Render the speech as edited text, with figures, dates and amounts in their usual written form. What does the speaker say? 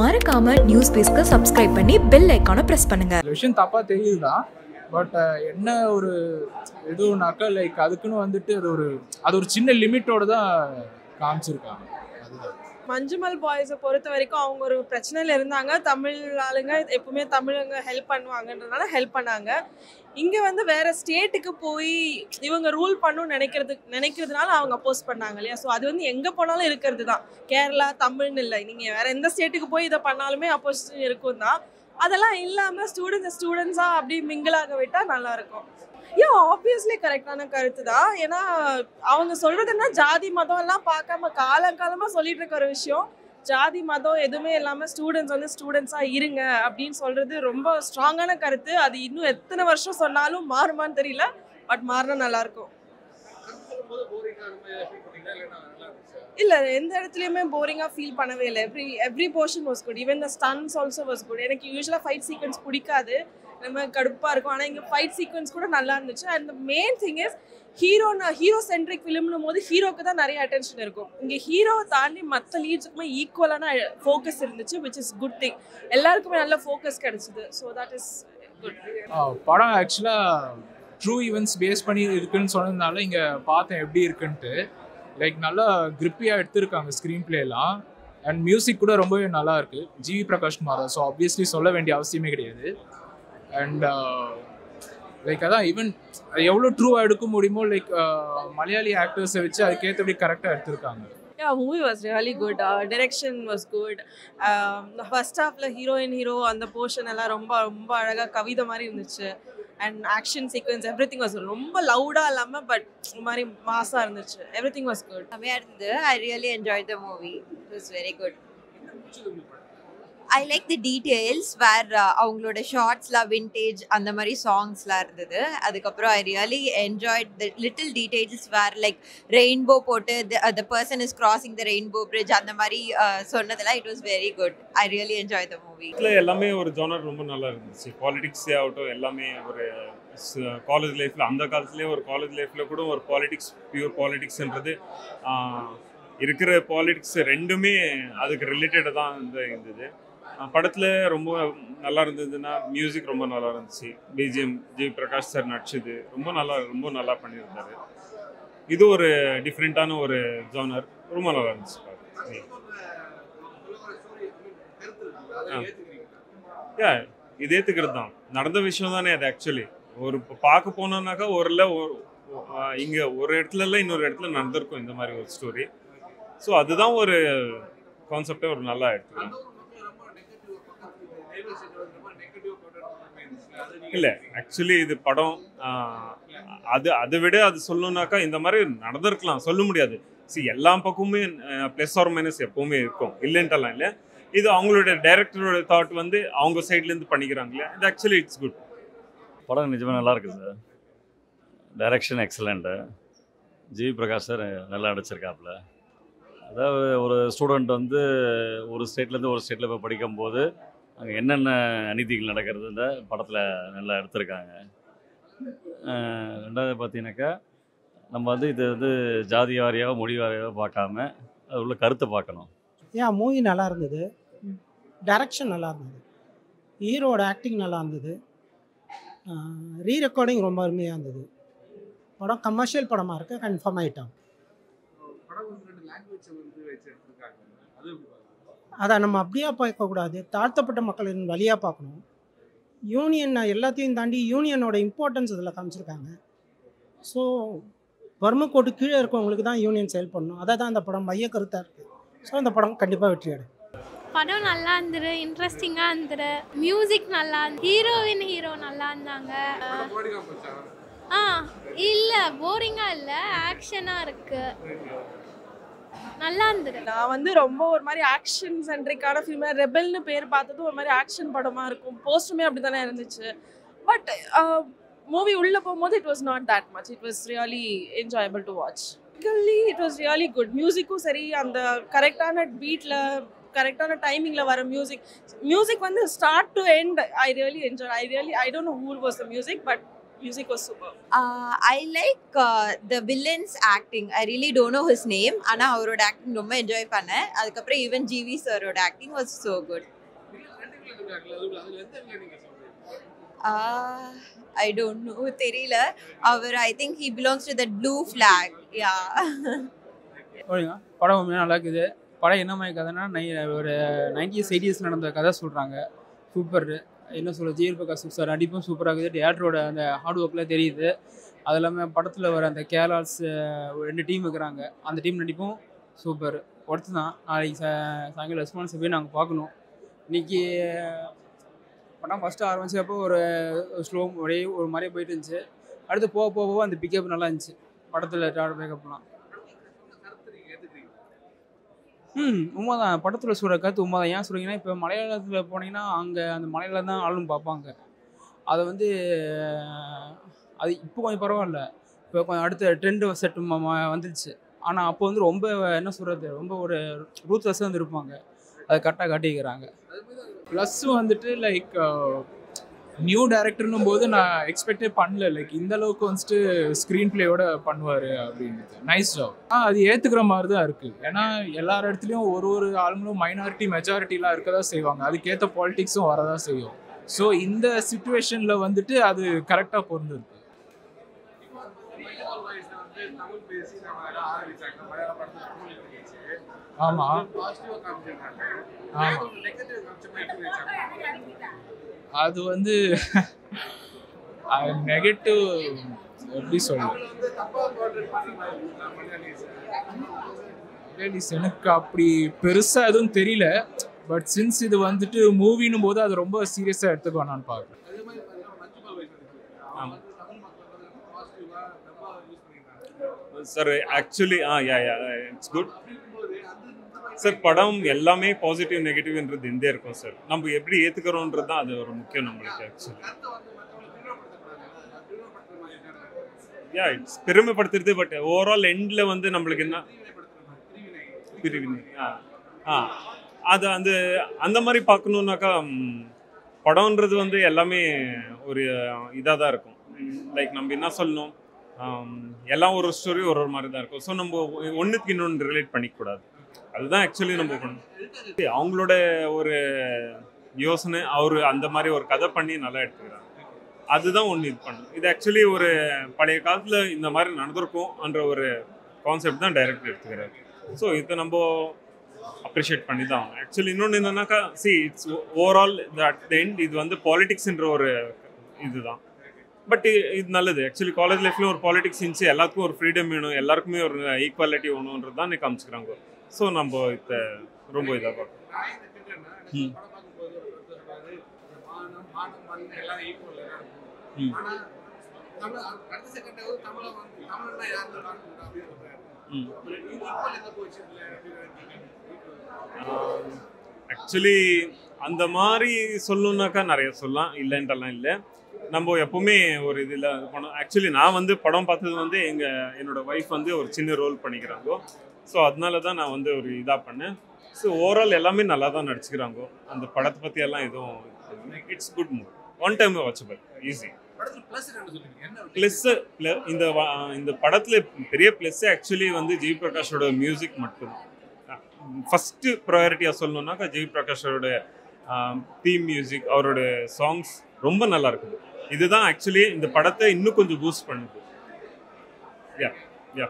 மறக்காம news பேஸ்க்கு subscribe பண்ணி bell ஐகானை பிரஸ் பண்ணுங்க. விஷயம் தப்பா தெரியுதுதான், பட் என்ன ஒரு எதுனாக்கா லைக் அதுக்குன்னு வந்துட்டு அது ஒரு சின்ன லிமிட்டோட தான் காமிச்சிருக்காங்க. மஞ்சுமல் பாய்ஸை பொறுத்த வரைக்கும் அவங்க ஒரு பிரச்சனையில் இருந்தாங்க. தமிழ் ஆளுங்க எப்பவுமே தமிழங்க ஹெல்ப் பண்ணுவாங்கன்றதுனால ஹெல்ப் பண்ணாங்க. இங்கே வந்து வேற ஸ்டேட்டுக்கு போய் இவங்க ரூல் பண்ணணும்னு நினைக்கிறதுனால அவங்க அப்போஸ் பண்ணாங்க இல்லையா. ஸோ அது வந்து எங்கே போனாலும் இருக்கிறது தான். கேரளா தமிழ்னு இல்லை, நீங்கள் வேற எந்த ஸ்டேட்டுக்கு போய் இதை பண்ணாலுமே அப்போசிஷன் இருக்கும் தான். அதெல்லாம் இல்லாமல் ஸ்டூடெண்ட்ஸாக அப்படி மிங்கிளாக விட்டால் நல்லாயிருக்கும். ஆப்வியஸ்லி கரெக்டான கருத்து தான். ஏன்னா அவங்க சொல்றதுன்னா ஜாதி மதம் எல்லாம் பார்க்காம காலங்காலமா சொல்லிட்டு இருக்க ஒரு விஷயம். ஜாதி மதம் எதுவுமே இல்லாம ஸ்டூடெண்ட்ஸ் வந்து ஸ்டூடெண்ட்ஸா இருங்க அப்படின்னு சொல்றது ரொம்ப ஸ்ட்ராங்கான கருத்து. அது இன்னும் எத்தனை வருஷம் சொன்னாலும் மாறுமான்னு தெரியல, பட் மாறினா நல்லா இருக்கும். இல்ல எந்த இடத்துலயுமே போரிங்கா ஃபீல் பண்ணவே இல்லை. Every portion was good. Even the stunts also was good. எனக்கு யூஸ்வலா ஃபைட் சீக்வன்ஸ் பிடிக்காது, நம்ம கடுப்பாக இருக்கும். ஆனால் இங்கே ஃபைட் சீக்வன்ஸ் கூட நல்லா இருந்துச்சு. And the main thing is hero centric ஃபிலிம்னும் போது ஹீரோக்கு தான் நிறைய அட்டென்ஷன் இருக்கும். இங்கே ஹீரோவை தாண்டி மற்ற லீட்ஸுக்குமே ஈக்குவலான ஃபோக்கஸ் இருந்துச்சு, விச் இஸ் குட் திங். எல்லாருக்குமே நல்ல ஃபோக்கஸ் கிடைச்சிது. So that is good. படம் ஆக்சுவலாக ட்ரூ ஈவெண்ட்ஸ் பேஸ் பண்ணி இருக்குன்னு சொன்னதுனால இங்கே பார்த்தேன் எப்படி இருக்குன்ட்டு. லைக் நல்லா கிரிப்பியாக எடுத்திருக்காங்க ஸ்க்ரீன் பிளேலாம். அண்ட் மியூசிக் கூட ரொம்பவே நல்லா இருக்குது. ஜிவி பிரகாஷ் குமார். ஸோ ஆப்வியஸ்லி சொல்ல வேண்டிய அவசியமே கிடையாது. அண்ட் லைக் அதான் ஈவன் எவ்வளோ ட்ரூவாக எடுக்க முடியுமோ லைக் மலையாளி ஆக்டர்ஸை வச்சு அதுக்கேற்றபடி கரெக்டாக எடுத்திருக்காங்க. movie was really good. Direction was good. First halfல ஹீரோ அந்த போர்ஷன் எல்லாம் ரொம்ப ரொம்ப அழகாக கவிதை மாதிரி இருந்துச்சு. And action sequence everything was ரொம்ப லவுடாக இல்லாமல் பட் மாதிரி மாஸாக இருந்துச்சு. Everything was good. செம்மையாக இருந்தது. I really enjoy the movie. It was very good. I like the details where அவங்களோட ஷார்ட்ஸ்லாம் விண்டேஜ் அந்த மாதிரி சாங்ஸ்லாம் இருந்தது. அதுக்கப்புறம் I really enjoyed the little details where like rainbow போட்டு the person is crossing the rainbow bridge அந்த மாதிரி சொன்னதெல்லாம் it was very good. I really enjoyed the movie. எல்லாமே ஒரு ஜானர் ரொம்ப நல்லா இருந்துச்சு. பாலிடிக்ஸே ஆகட்டும், எல்லாமே ஒரு காலேஜ் லைஃப்பில், அந்த காலத்துலேயே ஒரு காலேஜ் லைஃப்பில் கூட ஒரு பாலிடிக்ஸ், பியூர் பாலிடிக்ஸ்ன்றது இருக்கிற பாலிடிக்ஸ் ரெண்டுமே அதுக்கு ரிலேட்டடாக தான் இருந்தது. படத்தில் ரொம்ப நல்லா இருந்ததுன்னா மியூசிக் ரொம்ப நல்லா இருந்துச்சு. பிஜிஎம் ஜி பிரகாஷ் சார் நடிச்சது ரொம்ப நல்லா பண்ணியிருந்தாரு. இது ஒரு டிஃப்ரெண்ட்டான ஒரு ஜானர், ரொம்ப நல்லா இருந்துச்சு. இது ஏற்றுக்கிறது தான், நடந்த விஷயம் தானே அது. ஆக்சுவலி ஒரு பார்க்க போனோம்னாக்கா இங்கே ஒரு இடத்துல இன்னொரு இடத்துல நடந்திருக்கும் இந்த மாதிரி ஒரு ஸ்டோரி. ஸோ அதுதான் ஒரு கான்செப்டே ஒரு நல்லா எடுத்துக்கலாம். இல்லை ஆக்சுவலி இது படம் அதை விட அது சொல்லணும்னாக்கா இந்த மாதிரி நடந்திருக்கலாம், சொல்ல முடியாது. எல்லா பக்கமுமே ப்ளஸ் ஆர் மைனஸ் எப்பவுமே இருக்கும், இல்லைன்ட்டெல்லாம் இல்லை. இது அவங்களோட டைரக்டரோட தாட் வந்து அவங்க சைட்லேருந்து பண்ணிக்கிறாங்களே, இது ஆக்சுவலி இட்ஸ் குட். படம் நிஜமாக நல்லா இருக்குது sir. Direction excellent. GV Prakash sir நல்லா நடிச்சிருக்காப்புல. அதாவது ஒரு ஸ்டூடெண்ட் வந்து ஒரு ஸ்டேட்லேருந்து ஒரு ஸ்டேட்டில் போய் படிக்கும்போது அங்கே என்னென்ன அநீதிகள் நடக்கிறது இந்த படத்தில் நல்லா எடுத்திருக்காங்க. ரெண்டாவது பார்த்தீங்கன்னாக்கா நம்ம வந்து இது வந்து ஜாதி வாரியாக மொழி வாரியாக பார்க்காம அது உள்ள கருத்தை பார்க்கணும். மூவி நல்லா இருந்தது. டைரக்ஷன் நல்லா இருந்தது. ஹீரோட ஆக்டிங் நல்லா இருந்தது. ரீ ரெக்கார்டிங் ரொம்ப அருமையாக இருந்தது. படம் கமர்ஷியல் படமாக இருக்குது, கன்ஃபார்ம் ஆகிட்டோம். அதை நம்ம அப்படியே பார்க்கக்கூடாது, தாழ்த்தப்பட்ட மக்களின் வழியாக பார்க்கணும். யூனியன் எல்லாத்தையும் தாண்டி யூனியனோட இம்பார்ட்டன்ஸ் இதில் காமிச்சிருக்காங்க. ஸோ வறுமை கோட்டு கீழே இருக்கவங்களுக்கு தான் யூனியன் செயல் பண்ணணும். அதை தான் இந்த படம் மைய கருத்தாக இருக்குது. ஸோ இந்த படம் கண்டிப்பாக வெற்றி அடையும். படம் நல்லா இருந்தது, இன்ட்ரெஸ்டிங்காக இருந்தது. மியூசிக் நல்லா இருந்தது. ஹீரோ நல்லா இருந்தாங்க. இல்லை போரிங்காக இல்லை, ஆக்ஷனாக இருக்குது, நல்லா இருந்தது. நான் வந்து ரொம்ப ஒரு மாதிரி ஆக்ஷன் சென்ட்ரிக்கான ஃபிலிம். ரெபெல்னு பேர் பார்த்தது ஒரு மாதிரி ஆக்ஷன் படமாக இருக்கும். போஸ்ட்டுமே அப்படி தானே இருந்துச்சு. பட் மூவி உள்ளே போகும்போது it was not that much. It was really enjoyable to watch. It was really good. மியூசிக்கும் சரி, அந்த கரெக்டான பீட்டில் கரெக்டான டைமிங்கில் வர மியூசிக் வந்து start to end I really enjoy. I don't know who was the music, but Music was super. I like the villain's acting. I really don't know his name. ஆனா அவரோட acting ரொம்ப enjoy பண்ணேன். அதுக்கப்புறம் even GV sirோட acting was so good. I don't know. தெரியல. அவர் I think he belongs to that blue flag. Yeah. ஓகேங்க, படம் உண்மையாக நல்லா இருக்குது. படம் என்ன மாதிரி கதைன்னா ஒரு 90s 80s நடந்த கதை சொல்கிறாங்க. சூப்பர். என்ன சொல்ல, ஜிவி பிரகாஷ் சார் நடிப்பும் சூப்பராக இருக்குது. தியேட்டரோட அந்த ஹார்ட் ஒர்க்லாம் தெரியுது. அது இல்லாமல் படத்தில் வர அந்த கேரளாஸ் 2 டீம் இருக்கிறாங்க. அந்த டீம் நடிப்பும் சூப்பர். ஒருத்து தான். நாளைக்கு சாயங்காலம் ரெஸ்பான்ஸ் போய் நாங்கள் பார்க்கணும். இன்றைக்கி படம் ஃபஸ்ட்டு ஆரம்பிச்சப்போ ஒரு ஸ்லோ அப்படியே ஒரு மாதிரியே போயிட்டு இருந்துச்சு. அடுத்து போக போக அந்த பிக்கப் நல்லா இருந்துச்சு படத்தில். பிக்கப்லாம் உண்மைதான். படத்தில் சொல்கிற கருத்து உண்மைதான். ஏன் சொல்கிறீங்கன்னா, இப்போ மலையாளத்தில் போனீங்கன்னா அங்கே அந்த மலையாளம் தான் ஆளும் பார்ப்பாங்க. அதை வந்து அது இப்போ கொஞ்சம் பரவாயில்ல. இப்போ கொஞ்சம் அடுத்த ட்ரெண்டு செட் வந்துடுச்சு. ஆனால் அப்போ வந்து ரொம்ப என்ன சொல்கிறது, ரொம்ப ஒரு ரூத்லெஸ்ஸாக வந்து இருப்பாங்க. அதை கரெக்டாக காட்டிக்கிறாங்க. ப்ளஸ் வந்துட்டு லைக் நியூ டேரக்டர்னும் போது நான் எக்ஸ்பெக்டே பண்ணல. லைக் இந்த அளவுக்கு வந்துட்டு ஸ்க்ரீன் பிளேயோட பண்ணுவார் அப்படின்றது. Nice job. அது ஏற்றுக்கிற மாதிரி தான் இருக்குது. ஏன்னா எல்லார் இடத்துலையும் ஒரு ஆளுங்களும் மைனாரிட்டி மெஜாரிட்டிலாம் இருக்க தான் செய்வாங்க. அதுக்கேற்ற பாலிட்டிக்ஸும் வரதான் செய்யும். ஸோ இந்த சிச்சுவேஷனில் வந்துட்டு அது கரெக்டாக பொருந்துருக்கு. ஆமாம் ஆமாம். அது வந்து நெகட்டிவ் எப்படி சொல்றது, எனக்கு அப்படி பெருசாக எதுவும் தெரியல. பட் சின்ஸ் இது வந்துட்டு மூவினும் போது அது ரொம்ப சீரியஸாக எடுத்துக்குவேன் நான் பார்க்குறேன். Sir actually it's good sir. படம் எல்லாமே பாசிட்டிவ் நெகட்டிவ்ன்றது இருந்தே இருக்கும் சார். நம்ம எப்படி ஏற்றுக்கிறோன்றது தான் அது ஒரு முக்கியம் நம்மளுக்கு. ஆக்சுவலி இட்ஸ் பெருமைப்படுத்துறது. பட் ஓவரால் எண்டில் வந்து நம்மளுக்கு என்ன பிரிவினை அது அந்த மாதிரி பார்க்கணுன்னாக்கா படம்ன்றது வந்து எல்லாமே ஒரு இதாக தான் இருக்கும். லைக் நம்ம என்ன சொல்லணும், எல்லாம் ஒரு ஸ்டோரி ஒரு மாதிரி தான் இருக்கும். ஸோ நம்ம ஒன்றுக்கு இன்னொன்று ரிலேட் பண்ணிக்கூடாது. அதுதான் ஆக்சுவலி நம்ம பண்ணணும். அவங்களோட ஒரு யோசனை, அவர் அந்த மாதிரி ஒரு கதை பண்ணி நல்லா எடுத்துக்கிறாங்க. அதுதான் ஒன்று இது பண்ணணும். இது ஆக்சுவலி ஒரு பழைய காலத்தில் இந்த மாதிரி நடந்திருக்கும்ன்ற ஒரு கான்செப்ட் தான் டைரக்டர் எடுத்துக்கிறாரு. ஸோ இதை நம்ம அப்ரிஷியேட் பண்ணி தான் ஆகணும். ஆக்சுவலி இன்னொன்று என்னன்னாக்கா, it's overall at the end இது வந்து பாலிடிக்ஸ்ன்ற ஒரு இதுதான். பட் இது நல்லது. ஆக்சுவலி காலேஜ் லைஃப்லேயும் ஒரு பாலிடிக்ஸ் இருந்துச்சு. எல்லாத்துக்கும் ஒரு ஃப்ரீடம் வேணும், எல்லாருக்குமே ஒரு ஈக்குவாலிட்டி வேணுன்றது தான் காமிச்சுக்கிறாங்க. ஸோ நம்ம இதை ரொம்ப இதாக பார்க்கணும். ஆக்சுவலி அந்த மாதிரி சொல்லணுன்னாக்கா நிறைய சொல்லலாம், இல்லைன்றலாம் இல்லை. நம்ம எப்பவுமே ஒரு இதில் பண்ணோம். ஆக்சுவலி நான் வந்து படம் பார்த்தது வந்து என்னோட ஒய்ஃப் வந்து ஒரு சின்ன ரோல் பண்ணிக்கிறாங்க. ஸோ அதனால தான் நான் வந்து ஒரு இதாக பண்ணேன். ஸோ ஓவரால் எல்லாமே நல்லா தான் நடிச்சுக்கிறாங்க. அந்த படத்தை பற்றி எல்லாம் எதுவும் it's good movie, one time watchable, easy. Plus இந்த படத்தில் பெரிய ப்ளஸ்ஸு ஆக்சுவலி வந்து ஜிவி பிரகாஷோட மியூசிக் மட்டும்தான். ஃபஸ்ட்டு ப்ரையாரிட்டியாக சொல்லணுன்னாக்கா ஜிவி பிரகாஷோட தீம் மியூசிக், அவரோட சாங்ஸ் ரொம்ப நல்லா இருக்குது. இதுதான் ஆக்சுவலி இந்த படத்தை இன்னும் கொஞ்சம் பூஸ்ட் பண்ணுது. யா